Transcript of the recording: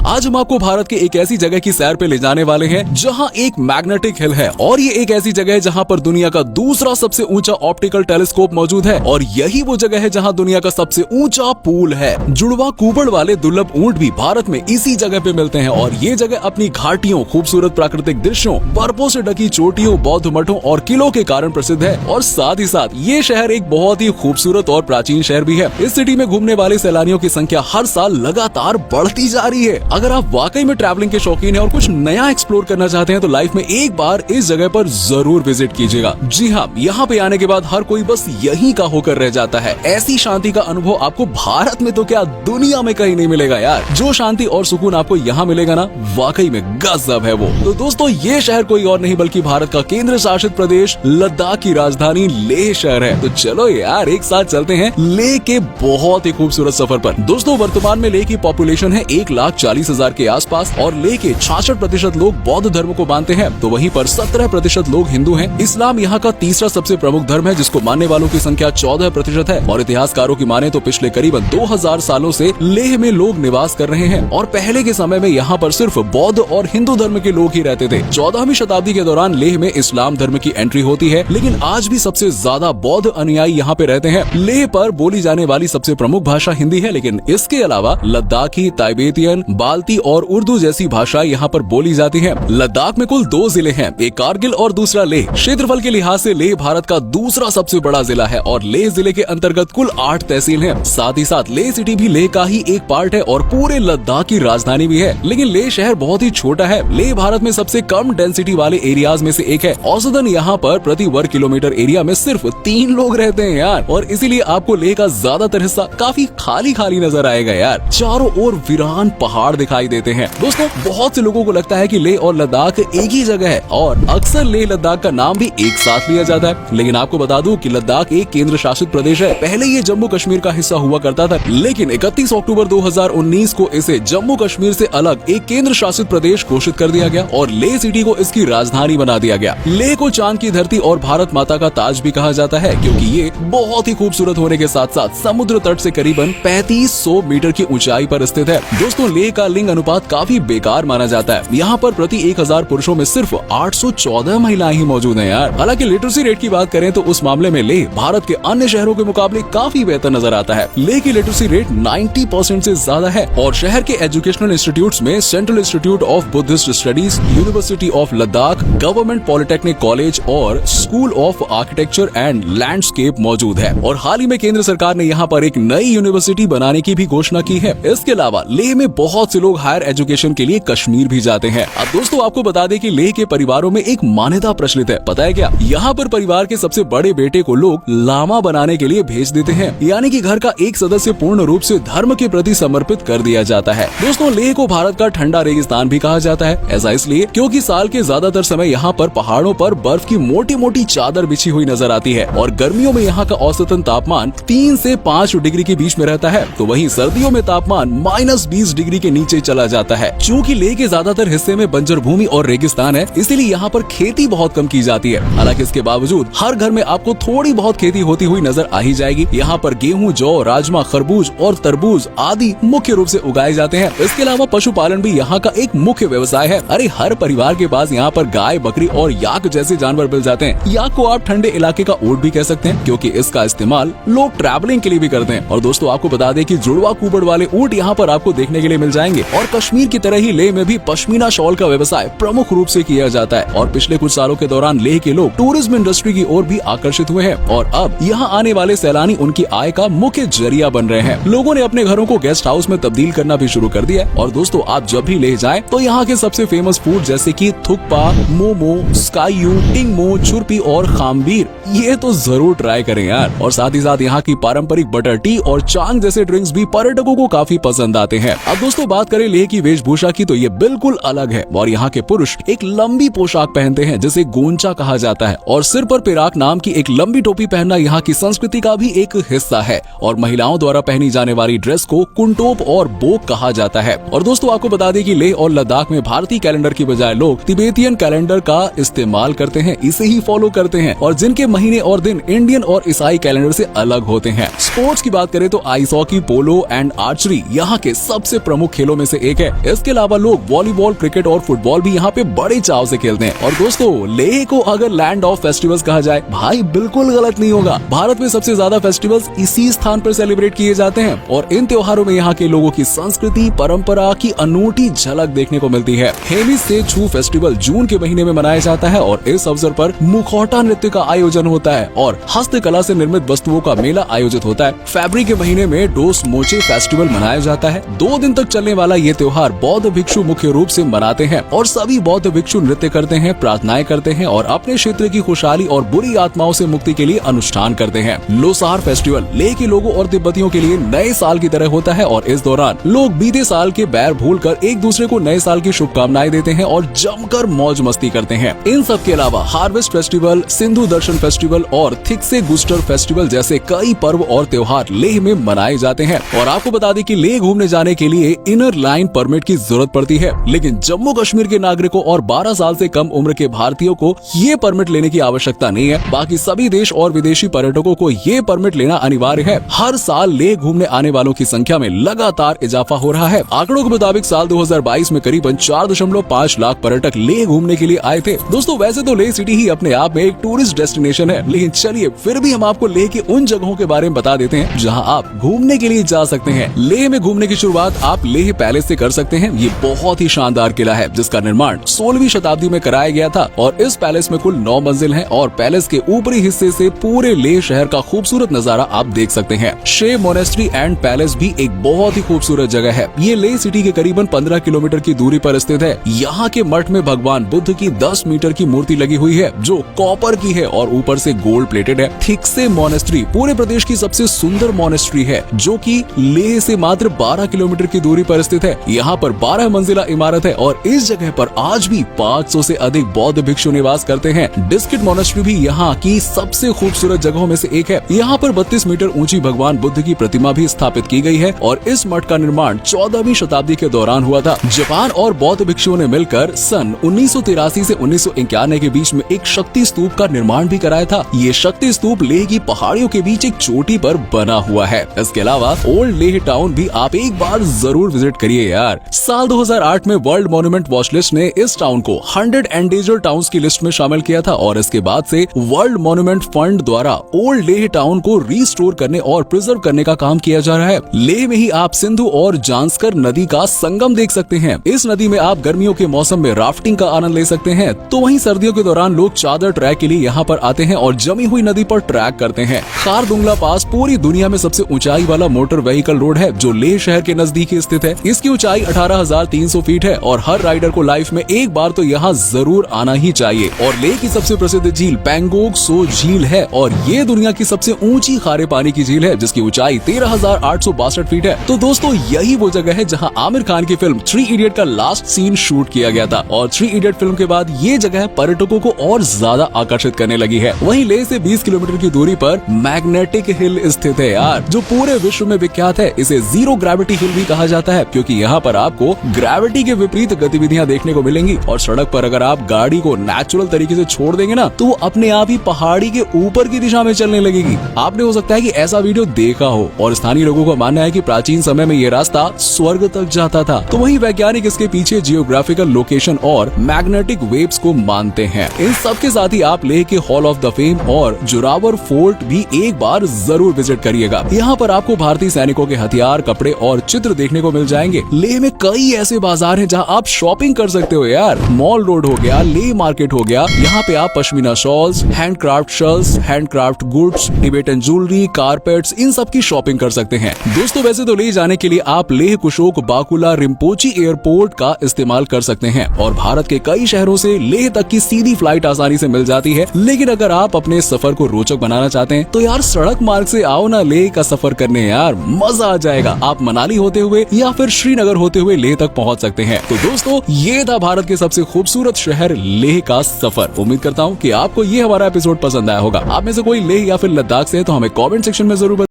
आज हम आपको भारत के एक ऐसी जगह की सैर पे ले जाने वाले हैं जहां एक मैग्नेटिक हिल है और ये एक ऐसी जगह है जहां पर दुनिया का दूसरा सबसे ऊंचा ऑप्टिकल टेलीस्कोप मौजूद है और यही वो जगह है जहां दुनिया का सबसे ऊंचा पूल है। जुड़वा कुबड़ वाले दुर्लभ ऊंट भी भारत में इसी जगह पे मिलते हैं और ये जगह अपनी घाटियों, खूबसूरत प्राकृतिक दृश्यों, बर्फों से ढकी चोटियों, बौद्ध मठों और किलों के कारण प्रसिद्ध है। और साथ ही साथ ये शहर एक बहुत ही खूबसूरत और प्राचीन शहर भी है। इस सिटी में घूमने वाले सैलानियों की संख्या हर साल लगातार बढ़ती जा रही है। अगर आप वाकई में ट्रैवलिंग के शौकीन हैं और कुछ नया एक्सप्लोर करना चाहते हैं तो लाइफ में एक बार इस जगह पर जरूर विजिट कीजिएगा। जी हाँ, यहाँ पे आने के बाद हर कोई बस यहीं का होकर रह जाता है। ऐसी शांति का अनुभव आपको भारत में तो क्या दुनिया में कहीं नहीं मिलेगा यार। जो शांति और सुकून आपको यहाँ मिलेगा ना, वाकई में गजब है वो। तो दोस्तों, ये शहर कोई और नहीं बल्कि भारत का केंद्र शासित प्रदेश लद्दाख की राजधानी लेह शहर है। तो चलो यार, एक साथ चलते हैं लेह के बहुत ही खूबसूरत सफर पर। दोस्तों, वर्तमान में लेह की पॉपुलेशन है 1,40,000 के आसपास और लेह के 66% लोग बौद्ध धर्म को मानते हैं, तो वहीं पर 17% लोग हिंदू हैं। इस्लाम यहाँ का तीसरा सबसे प्रमुख धर्म है जिसको मानने वालों की संख्या 14% है और इतिहासकारों की माने तो पिछले करीबन 2000 सालों से लेह में लोग निवास कर रहे हैं और पहले के समय में यहाँ पर सिर्फ बौद्ध और हिंदू धर्म के लोग ही रहते थे। 14वीं शताब्दी के दौरान लेह में इस्लाम धर्म की एंट्री होती है, लेकिन आज भी सबसे ज्यादा बौद्ध अनुयायी यहाँ पे रहते हैं। लेह पर बोली जाने वाली सबसे प्रमुख भाषा हिंदी है, लेकिन इसके अलावा लद्दाखी, तिब्बतियन, बाल्टी और उर्दू जैसी भाषाएं यहाँ पर बोली जाती हैं। लद्दाख में कुल 2 जिले हैं, एक कारगिल और दूसरा लेह। क्षेत्रफल के लिहाज से लेह भारत का दूसरा सबसे बड़ा जिला है और लेह जिले के अंतर्गत कुल 8 तहसील हैं। साथ ही साथ लेह सिटी भी लेह का ही एक पार्ट है और पूरे लद्दाख की राजधानी भी है। लेकिन लेह शहर बहुत ही छोटा है। लेह भारत में सबसे कम डेंसिटी वाले एरियाज में से एक है। औसतन यहाँ पर प्रति वर्ग किलोमीटर एरिया में सिर्फ 3 लोग रहते हैं यार, और इसीलिए आपको लेह का ज्यादातर हिस्सा काफी खाली खाली नजर आएगा यार। चारों ओर वीरान पहाड़ दिखाई देते हैं। दोस्तों, बहुत से लोगों को लगता है कि लेह और लद्दाख एक ही जगह है और अक्सर लेह लद्दाख का नाम भी एक साथ लिया जाता है, लेकिन आपको बता दूं कि लद्दाख एक केंद्र शासित प्रदेश है। पहले ये जम्मू कश्मीर का हिस्सा हुआ करता था, लेकिन 31 अक्टूबर 2019 को इसे जम्मू कश्मीर से अलग एक केंद्र शासित प्रदेश घोषित कर दिया गया और लेह सिटी को इसकी राजधानी बना दिया गया। लेह को चांद की धरती और भारत माता का ताज भी कहा जाता है क्योंकि ये बहुत ही खूबसूरत होने के साथ साथ समुद्र तट से करीबन 3500 मीटर की ऊंचाई पर स्थित है। दोस्तों, लेह का लिंग अनुपात काफी बेकार माना जाता है। यहाँ पर प्रति 1000 पुरुषों में सिर्फ 814 महिलाएं ही मौजूद हैं यार। हालांकि लिटरेसी रेट की बात करें तो उस मामले में लेह भारत के अन्य शहरों के मुकाबले काफी बेहतर नजर आता है। लेह की लिटरेसी रेट 90% से ज्यादा है और शहर के एजुकेशनल इंस्टीट्यूट्स में central institute of Buddhist studies, university of Ladakh, government polytechnic college और school of architecture and landscape मौजूद है। और हाल ही में केंद्र सरकार ने यहाँ पर एक नई यूनिवर्सिटी बनाने की भी घोषणा की है। इसके अलावा लेह में बहुत से लोग हायर एजुकेशन के लिए कश्मीर भी जाते हैं। अब दोस्तों, आपको बता दें कि लेह के परिवारों में एक मान्यता प्रचलित है, पता है क्या? यहाँ पर परिवार के सबसे बड़े बेटे को लोग लामा बनाने के लिए भेज देते हैं, यानी कि घर का एक सदस्य पूर्ण रूप से धर्म के प्रति समर्पित कर दिया जाता है। दोस्तों, लेह को भारत का ठंडा रेगिस्तान भी कहा जाता है। ऐसा इसलिए क्योंकि साल के ज्यादातर समय यहाँ पर पहाड़ों पर बर्फ की मोटी मोटी चादर बिछी हुई नजर आती है और गर्मियों में यहाँ का औसतन तापमान 3 से 5 डिग्री के बीच में रहता है, तो वहीं सर्दियों में तापमान -20 डिग्री के नीचे चला जाता है। चूँकि लेह के ज्यादातर हिस्से में बंजर भूमि और रेगिस्तान है, इसीलिए यहाँ पर खेती बहुत कम की जाती है। हालांकि इसके बावजूद हर घर में आपको थोड़ी बहुत खेती होती हुई नजर आ ही जाएगी। यहाँ पर गेहूं, जौ, राजमा, खरबूज और तरबूज आदि मुख्य रूप से उगाए जाते हैं। इसके अलावा पशुपालन भी यहाँ का एक मुख्य व्यवसाय है। अरे हर परिवार के पास यहाँ पर गाय, बकरी और याक जैसे जानवर मिल जाते हैं। याक को आप ठंडे इलाके का ऊंट भी कह सकते हैं क्योंकि इसका इस्तेमाल लोग ट्रैवलिंग के लिए भी करते हैं। और दोस्तों, आपको बता दें कि जुड़वा कुबड़ वाले ऊंट यहाँ पर आपको देखने के लिए मिल जाएंगे। और कश्मीर की तरह ही लेह में भी पश्मीना शॉल का व्यवसाय प्रमुख रूप से किया जाता है और पिछले कुछ सालों के दौरान लेह के लोग टूरिज्म इंडस्ट्री की ओर भी आकर्षित हुए हैं और अब यहाँ आने वाले सैलानी उनकी आय का मुख्य जरिया बन रहे हैं। लोगों ने अपने घरों को गेस्ट हाउस में तब्दील करना भी शुरू कर दिया। और दोस्तों, आप जब भी लेह जाएं तो यहाँ के सबसे फेमस फूड जैसे कि थुक्पा, मोमो, स्काईयू, टिंगमो, छुरपी और खामबीर, ये तो जरूर ट्राई करें यार। और साथ ही साथ यहाँ की पारंपरिक बटर टी और चांग जैसे ड्रिंक्स भी पर्यटकों को काफी पसंद आते हैं। अब दोस्तों, बात करें लेह की वेशभूषा की तो ये बिल्कुल अलग है और यहाँ के पुरुष एक लंबी पोशाक पहनते हैं जिसे गोंचा कहा जाता है और सिर पर पिराक नाम की एक लंबी टोपी पहनना यहाँ की संस्कृति का भी एक हिस्सा है। और महिलाओं द्वारा पहनी जाने वाली ड्रेस को कुंटोप और बोक कहा जाता है। और दोस्तों, आपको बता दें कि लेह और लद्दाख में भारतीय कैलेंडर की बजाय लोग तिब्बतियन कैलेंडर का इस्तेमाल करते हैं, इसे ही फॉलो करते हैं और जिनके महीने और दिन इंडियन और ईसाई कैलेंडर से अलग होते हैं। स्पोर्ट्स की बात करें तो ice hockey, polo and archery यहाँ के सबसे प्रमुख खेलों खेलों में से एक है। इसके अलावा लोग वॉलीबॉल, क्रिकेट और फुटबॉल भी यहाँ पे बड़े चाव से खेलते हैं। और दोस्तों, लेह को अगर लैंड ऑफ फेस्टिवल्स कहा जाए, भाई बिल्कुल गलत नहीं होगा। भारत में सबसे ज्यादा फेस्टिवल्स इसी स्थान पर सेलिब्रेट किए जाते हैं और इन त्योहारों में यहाँ के लोगों की संस्कृति, परंपरा की अनूठी झलक देखने को मिलती है। हेमी से छू फेस्टिवल जून के महीने में मनाया जाता है और इस अवसर पर मुखौटा नृत्य का आयोजन होता है और हस्तकला से निर्मित वस्तुओं का मेला आयोजित होता है। फरवरी के महीने में डोस मोचे फेस्टिवल मनाया जाता है। 2 दिन तक चलने वाला ये त्योहार बौद्ध भिक्षु मुख्य रूप से मनाते हैं और सभी बौद्ध भिक्षु नृत्य करते हैं, प्रार्थनाएं करते हैं और अपने क्षेत्र की खुशहाली और बुरी आत्माओं से मुक्ति के लिए अनुष्ठान करते हैं। लोसार फेस्टिवल लेह के लोगों और तिब्बतियों के लिए नए साल की तरह होता है और इस दौरान लोग बीते साल के बैर भूलकर एक दूसरे को नए साल की शुभकामनाएं देते हैं और जमकर मौज मस्ती करते हैं। इन सब के अलावा हार्वेस्ट फेस्टिवल, सिंधु दर्शन फेस्टिवल और थिक्से गुस्टर फेस्टिवल जैसे कई पर्व और त्योहार लेह में मनाए जाते हैं। और आपको बता दें कि लेह घूमने जाने के लिए इनर लाइन परमिट की जरूरत पड़ती है, लेकिन जम्मू कश्मीर के नागरिकों और 12 साल से कम उम्र के भारतीयों को ये परमिट लेने की आवश्यकता नहीं है। बाकी सभी देश और विदेशी पर्यटकों को ये परमिट लेना अनिवार्य है। हर साल लेह घूमने आने वालों की संख्या में लगातार इजाफा हो रहा है। आंकड़ों के मुताबिक साल 2022 में करीबन 4.5 लाख पर्यटक लेह घूमने के लिए आए थे। दोस्तों, वैसे तो लेह सिटी ही अपने आप में एक टूरिस्ट डेस्टिनेशन है, लेकिन चलिए फिर भी हम आपको लेह के उन जगहों के बारे में बता देते हैं जहां आप घूमने के लिए जा सकते हैं। लेह में घूमने की शुरुआत आप लेह पैलेस से कर सकते हैं। ये बहुत ही शानदार किला है जिसका निर्माण 16वीं शताब्दी में कराया गया था और इस पैलेस में कुल 9 मंजिल हैं और पैलेस के ऊपरी हिस्से से पूरे लेह शहर का खूबसूरत नजारा आप देख सकते हैं। शे मोनेस्ट्री एंड पैलेस भी एक बहुत ही खूबसूरत जगह है। ये लेह सिटी के करीबन 15 किलोमीटर की दूरी पर स्थित है। यहाँ के मठ में भगवान बुद्ध की 10 मीटर की मूर्ति लगी हुई है जो कॉपर की है और ऊपर से गोल्ड प्लेटेड है। थिक्से मोनेस्ट्री पूरे प्रदेश की सबसे सुंदर मोनेस्ट्री है जो कि लेह से मात्र 12 किलोमीटर की दूरी पर स्थित है। यहाँ पर 12 मंजिला इमारत है और इस जगह पर आज भी 500 से अधिक बौद्ध भिक्षु निवास करते हैं। डिस्किट मोनेस्ट्री भी यहाँ की सबसे खूबसूरत जगहों में से एक है। यहाँ पर 32 मीटर ऊंची भगवान बुद्ध की प्रतिमा भी स्थापित की गई है और इस मठ का निर्माण 14वीं शताब्दी के दौरान हुआ था। जापान और बौद्ध भिक्षुओं ने मिलकर सन 1983 से 1991 के बीच में एक शक्ति स्तूप का निर्माण भी कराया था। ये शक्ति स्तूप लेह की पहाड़ियों के बीच एक चोटी पर बना हुआ है। इसके अलावा ओल्ड लेह टाउन भी आप एक बार जरूर विजिट करिए यार। साल 2008 में वर्ल्ड मॉन्यूमेंट वॉच लिस्ट ने इस टाउन को 100 एंडेंजर्ड टाउन्स की लिस्ट में शामिल किया था और इसके बाद से वर्ल्ड मॉन्यूमेंट फंड द्वारा ओल्ड लेह टाउन को रिस्टोर करने और प्रिजर्व करने का काम किया जा रहा है। लेह में ही आप सिंधु और जांस्कर नदी का संगम देख सकते हैं। इस नदी में आप गर्मियों के मौसम में राफ्टिंग का आनंद ले सकते हैं, तो वहीं सर्दियों के दौरान लोग चादर ट्रैक के लिए यहाँ पर आते हैं और जमी हुई नदी पर ट्रैक करते हैं। खारदुंगला पास पूरी दुनिया में सबसे ऊंचाई वाला मोटर व्हीकल रोड है जो लेह शहर के नजदीक ही स्थित है। इसकी ऊंचाई 18,300 फीट है और हर राइडर को लाइफ में एक बार तो यहाँ जरूर आना ही चाहिए। और लेह की सबसे प्रसिद्ध झील पैंगोंग सो झील है और ये दुनिया की सबसे ऊंची खारे पानी की झील है जिसकी ऊंचाई 13,862 फीट है। तो दोस्तों, यही वो जगह है जहाँ आमिर खान की फिल्म 3 इडियट का लास्ट सीन शूट किया गया था और 3 इडियट फिल्म के बाद ये जगह पर्यटकों को और ज्यादा आकर्षित करने लगी है। वहीं लेह से 20 किलोमीटर की दूरी पर मैग्नेटिक हिल स्थित है यार, जो पूरे विश्व में विख्यात है। इसे जीरो ग्रेविटी हिल भी कहा जाता है क्योंकि यहाँ पर आपको ग्रेविटी के विपरीत गतिविधियाँ देखने को मिलेंगी और सड़क पर अगर आप गाड़ी को नेचुरल तरीके से छोड़ देंगे ना तो अपने आप ही पहाड़ी के ऊपर की दिशा में चलने लगेगी। आपने हो सकता है कि ऐसा वीडियो देखा हो और स्थानीय लोगों का मानना है कि प्राचीन समय में ये रास्ता स्वर्ग तक जाता था। तो वहीं वैज्ञानिक इसके पीछे जियोग्राफिकल लोकेशन और मैग्नेटिक वेव्स को मानते हैं। इन सब के साथ ही आप लेह के हॉल ऑफ द फेम और जोरावर फोर्ट भी एक बार जरूर विजिट करिएगा। यहाँ पर आपको भारतीय सैनिकों के हथियार, कपड़े और चित्र देखने को मिल जाएंगे। लेह में कई ऐसे बाजार हैं जहाँ आप शॉपिंग कर सकते हो यार। मॉल रोड हो गया, लेह मार्केट हो गया, यहाँ पे आप pashmina shawls, handcraft shirts, handcraft goods, Tibetan jewellery, carpets, इन सब की शॉपिंग कर सकते हैं। दोस्तों, वैसे तो लेह जाने के लिए आप लेह कुशोक बाकुला रिम्पोची एयरपोर्ट का इस्तेमाल कर सकते हैं और भारत के कई शहरों से लेह तक की सीधी फ्लाइट आसानी से मिल जाती है। लेकिन अगर आप अपने सफर को रोचक बनाना चाहते हैं तो यार सड़क मार्ग से आओ ना लेह का सफर करने यार, मजा आ जाएगा। आप मनाली होते हुए या फिर श्रीनगर होते हुए लेह तक पहुंच सकते हैं। तो दोस्तों, ये था भारत के सबसे खूबसूरत शहर लेह का सफर। उम्मीद करता हूँ कि आपको ये हमारा एपिसोड पसंद आया होगा। आप में से कोई लेह या फिर लद्दाख से है तो हमें कमेंट सेक्शन में जरूर